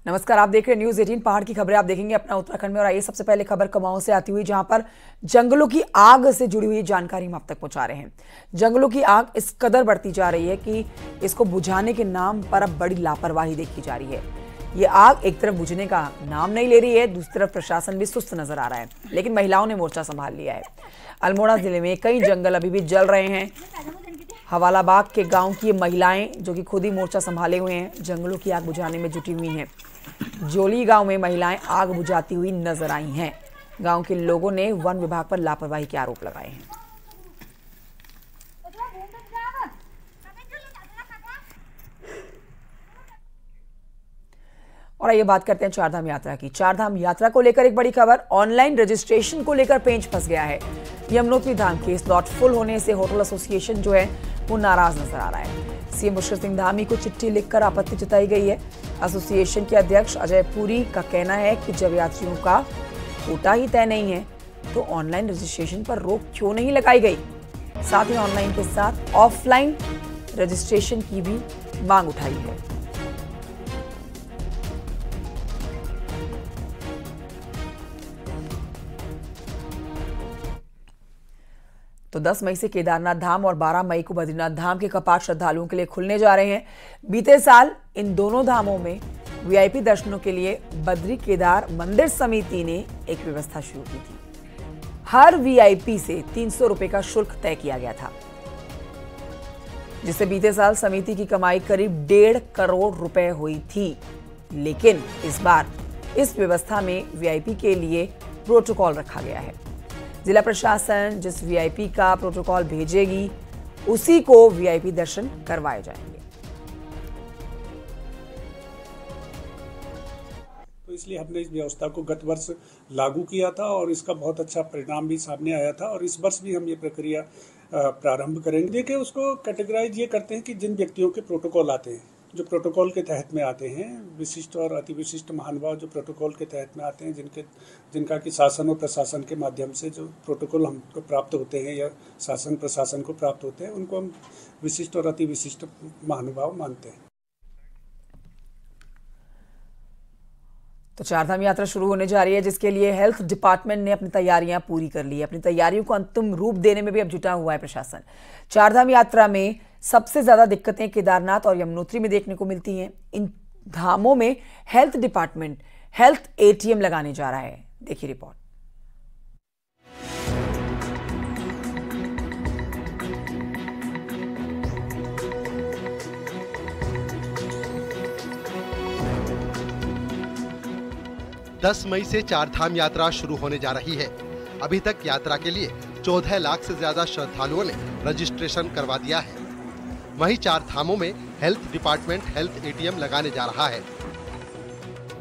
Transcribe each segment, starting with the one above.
नमस्कार, आप देख रहे हैं न्यूज 18 पहाड़ की खबरें। आप देखेंगे अपना उत्तराखंड में। और आइए सबसे पहले खबर कुमाऊं से आती हुई, जहां पर जंगलों की आग से जुड़ी हुई जानकारी हम आप तक पहुंचा रहे हैं। जंगलों की आग इस कदर बढ़ती जा रही है कि इसको बुझाने के नाम पर अब बड़ी लापरवाही देखी जा रही है। ये आग एक तरफ बुझने का नाम नहीं ले रही है, दूसरी तरफ प्रशासन भी सुस्त नजर आ रहा है, लेकिन महिलाओं ने मोर्चा संभाल लिया है। अल्मोड़ा जिले में कई जंगल अभी भी जल रहे हैं। हवालाबाग के गांव की महिलाएं जो कि खुद ही मोर्चा संभाले हुए हैं, जंगलों की आग बुझाने में जुटी हुई हैं। जोली गांव में महिलाएं आग बुझाती हुई नजर आई हैं। गांव के लोगों ने वन विभाग पर लापरवाही के आरोप लगाए हैं। और आइए बात करते हैं चारधाम यात्रा की। चारधाम यात्रा को लेकर एक बड़ी खबर। ऑनलाइन रजिस्ट्रेशन को लेकर पेंच फंस गया है। यमुनोत्री धाम के स्लॉट फुल होने से होटल एसोसिएशन जो है वो नाराज नजर आ रहा है। सीएम मुशर्रफ सिंह धामी को चिट्ठी लिखकर आपत्ति जताई गई है। एसोसिएशन के अध्यक्ष अजय पुरी का कहना है कि जब यात्रियों का कोटा ही तय नहीं है तो ऑनलाइन रजिस्ट्रेशन पर रोक क्यों नहीं लगाई गई। साथ ही ऑनलाइन के साथ ऑफलाइन रजिस्ट्रेशन की भी मांग उठाई है। तो 10 मई से केदारनाथ धाम और 12 मई को बद्रीनाथ धाम के कपाट श्रद्धालुओं के लिए खुलने जा रहे हैं। बीते साल इन दोनों धामों में वीआईपी दर्शनों के लिए बद्री केदार मंदिर समिति ने एक व्यवस्था शुरू की थी। हर वीआईपी से 300 रुपए का शुल्क तय किया गया था, जिससे बीते साल समिति की कमाई करीब 1.5 करोड़ रुपए हुई थी। लेकिन इस बार इस व्यवस्था में वीआईपी के लिए प्रोटोकॉल रखा गया है। जिला प्रशासन जिस वीआईपी का प्रोटोकॉल भेजेगी उसी को वीआईपी दर्शन करवाए जाएंगे। तो इसलिए हमने इस व्यवस्था को गत वर्ष लागू किया था और इसका बहुत अच्छा परिणाम भी सामने आया था। और इस वर्ष भी हम ये प्रक्रिया प्रारंभ करेंगे। देखिए, उसको कैटेगराइज ये करते हैं कि जिन व्यक्तियों के प्रोटोकॉल आते हैं, जो प्रोटोकॉल के तहत में आते हैं, विशिष्ट और अति विशिष्ट महानुभाव जो प्रोटोकॉल के तहत में आते हैं, जिनका कि शासन और प्रशासन के माध्यम से जो प्रोटोकॉल हमको प्राप्त होते हैं या शासन प्रशासन को प्राप्त होते हैं, उनको हम विशिष्ट और अति विशिष्ट महानुभाव मानते हैं। तो चारधाम यात्रा शुरू होने जा रही है, जिसके लिए हेल्थ डिपार्टमेंट ने अपनी तैयारियां पूरी कर ली है। अपनी तैयारियों को अंतिम रूप देने में भी अब जुटा हुआ है प्रशासन। चारधाम यात्रा में सबसे ज्यादा दिक्कतें केदारनाथ और यमुनोत्री में देखने को मिलती हैं। इन धामों में हेल्थ डिपार्टमेंट हेल्थ एटीएम लगाने जा रहा है। देखिए रिपोर्ट। दस मई से चारधाम यात्रा शुरू होने जा रही है। अभी तक यात्रा के लिए 14 लाख से ज्यादा श्रद्धालुओं ने रजिस्ट्रेशन करवा दिया है। वहीं चार धामों में हेल्थ डिपार्टमेंट हेल्थ एटीएम लगाने जा रहा है।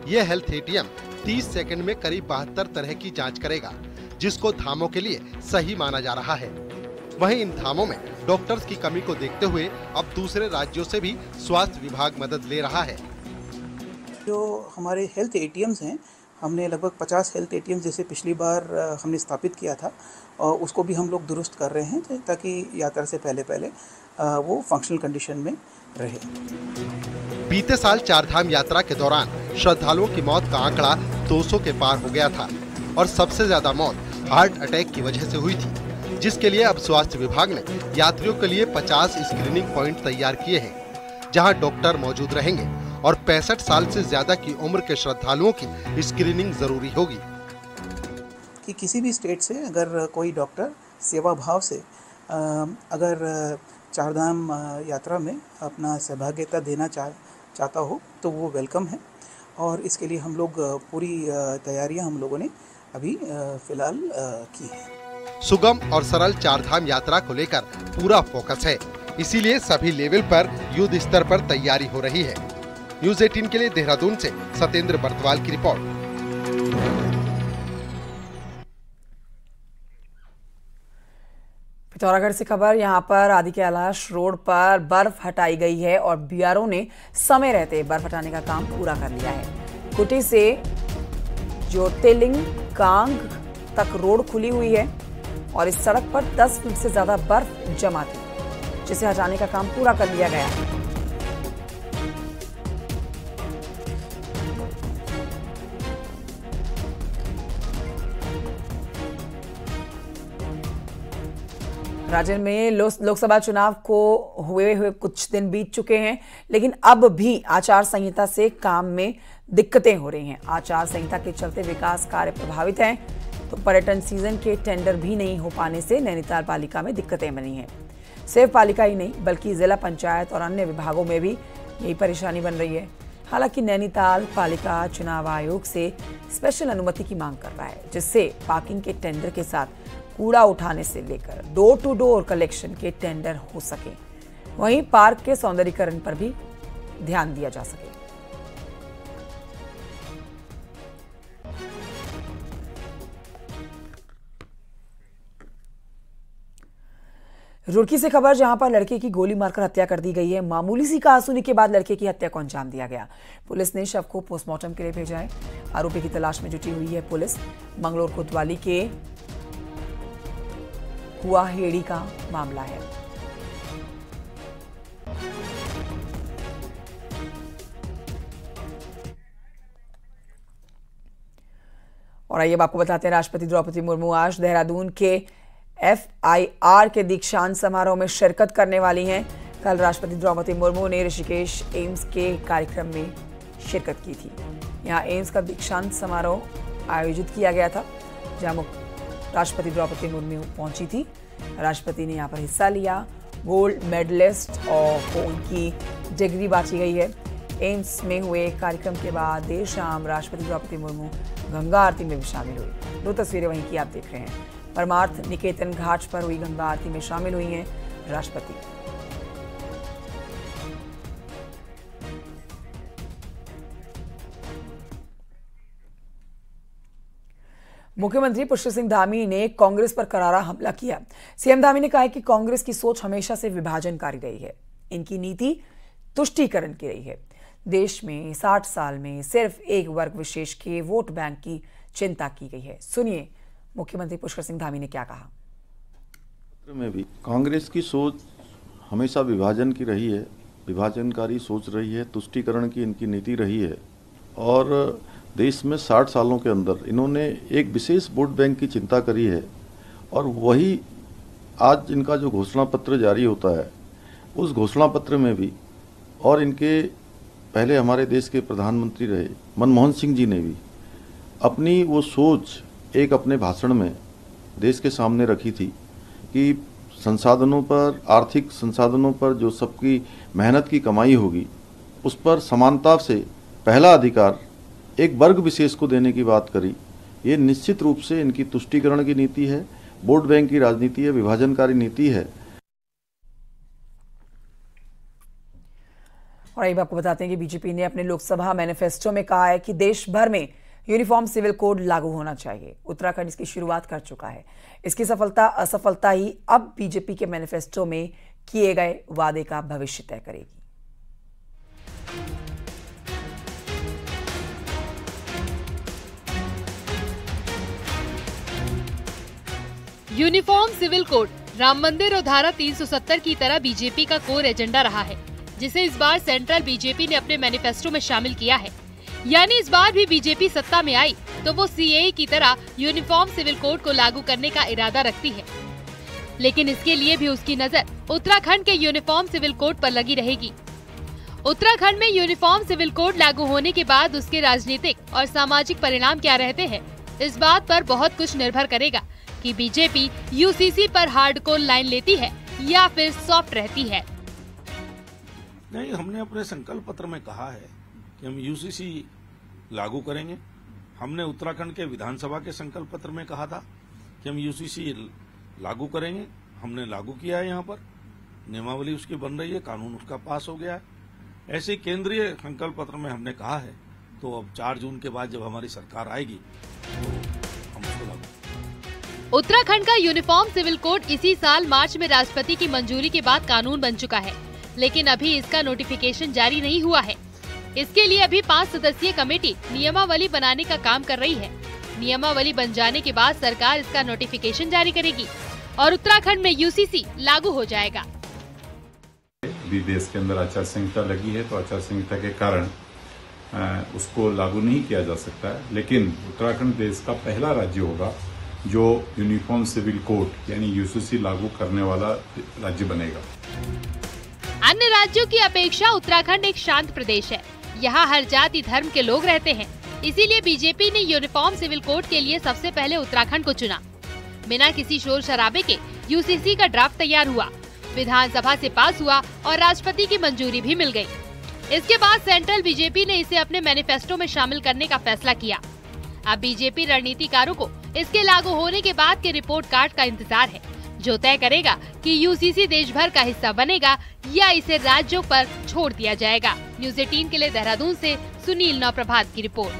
यह हेल्थ एटीएम 30 सेकंड में करीब 72 तरह की जांच करेगा, जिसको धामों के लिए सही माना जा रहा है। वहीं इन धामों में डॉक्टर्स की कमी को देखते हुए अब दूसरे राज्यों से भी स्वास्थ्य विभाग मदद ले रहा है। जो हमारे हेल्थ एटीएम्स हैं, हमने लगभग 50 हेल्थ एटीएम जैसे पिछली बार हमने स्थापित किया था, और उसको भी हम लोग दुरुस्त कर रहे हैं ताकि यात्रा से पहले वो फंक्शनल कंडीशन में रहे। बीते साल चारधाम यात्रा के दौरान श्रद्धालुओं की मौत का आंकड़ा 200 के पार हो गया था और सबसे ज्यादा मौत हार्ट अटैक की वजह से हुई थी, जिसके लिए अब स्वास्थ्य विभाग ने यात्रियों के लिए 50 स्क्रीनिंग पॉइंट तैयार किए हैं, जहां डॉक्टर मौजूद रहेंगे और 65 साल से ज्यादा की उम्र के श्रद्धालुओं की स्क्रीनिंग जरूरी होगी। कि किसी भी स्टेट से अगर कोई डॉक्टर सेवा भाव से अगर चारधाम यात्रा में अपना सहभागिता देना चाहता हो तो वो वेलकम है। और इसके लिए हम लोग पूरी तैयारियां हम लोगों ने अभी फिलहाल की है। सुगम और सरल चारधाम यात्रा को लेकर पूरा फोकस है, इसीलिए सभी लेवल पर युद्ध स्तर पर तैयारी हो रही है। न्यूज 18 के लिए देहरादून से सत्येंद्र बर्तवाल की रिपोर्ट। पिथौरागढ़ से खबर। यहां पर आदि कैलाश रोड पर बर्फ हटाई गई है और बीआरओ ने समय रहते बर्फ हटाने का काम पूरा कर लिया है। कुटी से ज्योतिर्लिंग कांग तक रोड खुली हुई है और इस सड़क पर 10 फीट से ज्यादा बर्फ जमा थी, जिसे हटाने का काम पूरा कर लिया गया है। राज्य में लोकसभा चुनाव को हुए कुछ दिन बीत चुके हैं, लेकिन अब भी आचार संहिता से काम में दिक्कतें हो रही हैं। आचार संहिता के चलते विकास कार्य प्रभावित हैं, तो पर्यटन सीजन के टेंडर भी नहीं हो पाने से नैनीताल पालिका में दिक्कतें बनी हैं। सिर्फ पालिका ही नहीं बल्कि जिला पंचायत और अन्य विभागों में भी यही परेशानी बन रही है। हालांकि नैनीताल पालिका चुनाव आयोग से स्पेशल अनुमति की मांग कर रहा है, जिससे पार्किंग के टेंडर के साथ कूड़ा उठाने से लेकर डोर टू डोर कलेक्शन के टेंडर हो सके। वहीं पार्क के सौंदर्यीकरण पर भी ध्यान दिया जा सके। रुड़की से खबर, जहां पर लड़के की गोली मारकर हत्या कर दी गई है। मामूली सी कहासुनी के बाद लड़के की हत्या को अंजाम दिया गया। पुलिस ने शव को पोस्टमार्टम के लिए भेजा है। आरोपी की तलाश में जुटी हुई है पुलिस। मंगलोर कोतवाली के कुआहेड़ी का मामला है। और आइए अब आपको बताते हैं, राष्ट्रपति द्रौपदी मुर्मू आज देहरादून के FIR के दीक्षांत समारोह में शिरकत करने वाली हैं। कल राष्ट्रपति द्रौपदी मुर्मू ने ऋषिकेश एम्स के कार्यक्रम में शिरकत की थी। यहां एम्स का दीक्षांत समारोह आयोजित किया गया था, जहां राष्ट्रपति द्रौपदी मुर्मू पहुंची थी। राष्ट्रपति ने यहां पर हिस्सा लिया। गोल्ड मेडलिस्ट और को उनकी डिग्री बांटी गई है। एम्स में हुए कार्यक्रम के बाद देर शाम राष्ट्रपति द्रौपदी मुर्मू गंगा आरती में भी शामिल हुई। दो तस्वीरें वहीं की आप देख रहे हैं। परमार्थ निकेतन घाट पर हुई गंगा आरती में शामिल हुई हैं राष्ट्रपति। मुख्यमंत्री पुष्कर सिंह धामी ने कांग्रेस पर करारा हमला किया। सीएम धामी ने कहा है कि कांग्रेस की सोच हमेशा से विभाजनकारी रही है। इनकी नीति तुष्टीकरण की रही है। देश में 60 साल में सिर्फ एक वर्ग विशेष के वोट बैंक की चिंता की गई है। सुनिए मुख्यमंत्री पुष्कर सिंह धामी ने क्या कहा। में भी कांग्रेस की सोच हमेशा विभाजन की रही है, विभाजनकारी सोच रही है, तुष्टीकरण की इनकी नीति रही है। और देश में 60 सालों के अंदर इन्होंने एक विशेष वोट बैंक की चिंता करी है। और वही आज इनका जो घोषणा पत्र जारी होता है, उस घोषणा पत्र में भी, और इनके पहले हमारे देश के प्रधानमंत्री रहे मनमोहन सिंह जी ने भी अपनी वो सोच एक अपने भाषण में देश के सामने रखी थी कि संसाधनों पर, आर्थिक संसाधनों पर जो सबकी मेहनत की कमाई होगी, उस पर समानता से पहला अधिकार एक वर्ग विशेष को देने की बात करी। ये निश्चित रूप से इनकी तुष्टीकरण की नीति है, वोट बैंक की राजनीति है, विभाजनकारी नीति है। और अब आपको बताते हैं कि बीजेपी ने अपने लोकसभा मैनिफेस्टो में कहा है कि देश भर में यूनिफॉर्म सिविल कोड लागू होना चाहिए। उत्तराखंड इसकी शुरुआत कर चुका है। इसकी सफलता असफलता ही अब बीजेपी के मैनिफेस्टो में किए गए वादे का भविष्य तय करेगी। यूनिफॉर्म सिविल कोड राम मंदिर और धारा 370 की तरह बीजेपी का कोर एजेंडा रहा है, जिसे इस बार सेंट्रल बीजेपी ने अपने मैनिफेस्टो में शामिल किया है। यानी इस बार भी बीजेपी सत्ता में आई तो वो CAA की तरह यूनिफॉर्म सिविल कोड को लागू करने का इरादा रखती है। लेकिन इसके लिए भी उसकी नजर उत्तराखंड के यूनिफॉर्म सिविल कोड पर लगी रहेगी। उत्तराखंड में यूनिफॉर्म सिविल कोड लागू होने के बाद उसके राजनीतिक और सामाजिक परिणाम क्या रहते हैं, इस बात पर बहुत कुछ निर्भर करेगा कि बीजेपी UCC पर हार्डकोर लाइन लेती है या फिर सॉफ्ट रहती है। नहीं, हमने अपने संकल्प पत्र में कहा है कि हम UCC लागू करेंगे। हमने उत्तराखंड के विधानसभा के संकल्प पत्र में कहा था कि हम UCC लागू करेंगे। हमने लागू किया है। यहाँ पर नियमावली उसकी बन रही है, कानून उसका पास हो गया है। ऐसे ही केंद्रीय संकल्प पत्र में हमने कहा है, तो अब 4 जून के बाद जब हमारी सरकार आएगी तो हम उसको लागू। उत्तराखंड का यूनिफॉर्म सिविल कोड इसी साल मार्च में राष्ट्रपति की मंजूरी के बाद कानून बन चुका है, लेकिन अभी इसका नोटिफिकेशन जारी नहीं हुआ है। इसके लिए अभी 5 सदस्यीय कमेटी नियमावली बनाने का काम कर रही है। नियमावली बन जाने के बाद सरकार इसका नोटिफिकेशन जारी करेगी और उत्तराखंड में UCC लागू हो जाएगा। भी देश के अंदर आचार संहिता लगी है, तो आचार संहिता के कारण उसको लागू नहीं किया जा सकता है। लेकिन उत्तराखंड देश का पहला राज्य होगा जो यूनिफॉर्म सिविल कोड यानी यूसीसी लागू करने वाला राज्य बनेगा। अन्य राज्यों की अपेक्षा उत्तराखंड एक शांत प्रदेश है। यहाँ हर जाति धर्म के लोग रहते हैं, इसीलिए बीजेपी ने यूनिफॉर्म सिविल कोड के लिए सबसे पहले उत्तराखंड को चुना। बिना किसी शोर शराबे के यूसीसी का ड्राफ्ट तैयार हुआ, विधानसभा से पास हुआ और राष्ट्रपति की मंजूरी भी मिल गई। इसके बाद सेंट्रल बीजेपी ने इसे अपने मैनिफेस्टो में शामिल करने का फैसला किया। अब बीजेपी रणनीतिकारों को इसके लागू होने के बाद के रिपोर्ट कार्ड का इंतजार है, जो तय करेगा कि यूसीसी देश भर का हिस्सा बनेगा या इसे राज्यों पर छोड़ दिया जाएगा। न्यूज़ 18 के लिए देहरादून से सुनील नौप्रभात की रिपोर्ट।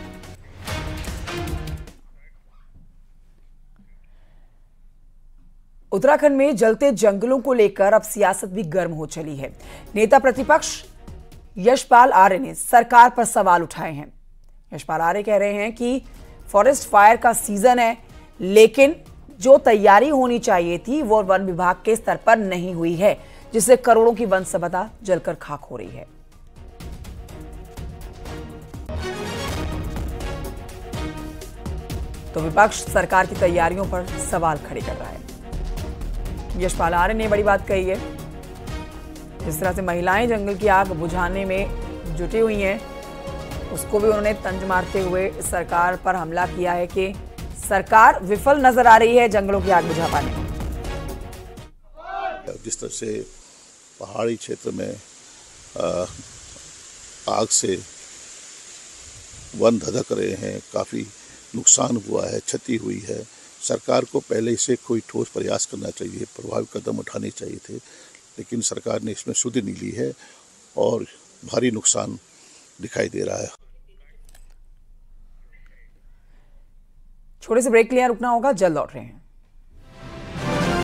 उत्तराखंड में जलते जंगलों को लेकर अब सियासत भी गर्म हो चली है। नेता प्रतिपक्ष यशपाल आर्य ने सरकार पर सवाल उठाए हैं। यशपाल आर्य कह रहे हैं कि फॉरेस्ट फायर का सीजन है, लेकिन जो तैयारी होनी चाहिए थी वो वन विभाग के स्तर पर नहीं हुई है, जिससे करोड़ों की वन संपदा जलकर खाक हो रही है। तो विपक्ष सरकार की तैयारियों पर सवाल खड़े कर रहा है। यशपाल आर्य ने बड़ी बात कही है। जिस तरह से महिलाएं जंगल की आग बुझाने में जुटी हुई हैं, उसको भी उन्होंने तंज मारते हुए सरकार पर हमला किया है कि सरकार विफल नजर आ रही है जंगलों की आग बुझा पाने में। जिस तरह से पहाड़ी क्षेत्र में आग से वन धधक रहे हैं, काफ़ी नुकसान हुआ है, क्षति हुई है। सरकार को पहले इसे कोई ठोस प्रयास करना चाहिए, प्रभावी कदम उठाने चाहिए थे, लेकिन सरकार ने इसमें सुधि नहीं ली है और भारी नुकसान दिखाई दे रहा है। छोटे से ब्रेक के लिए रुकना होगा, जल्द लौट रहे हैं।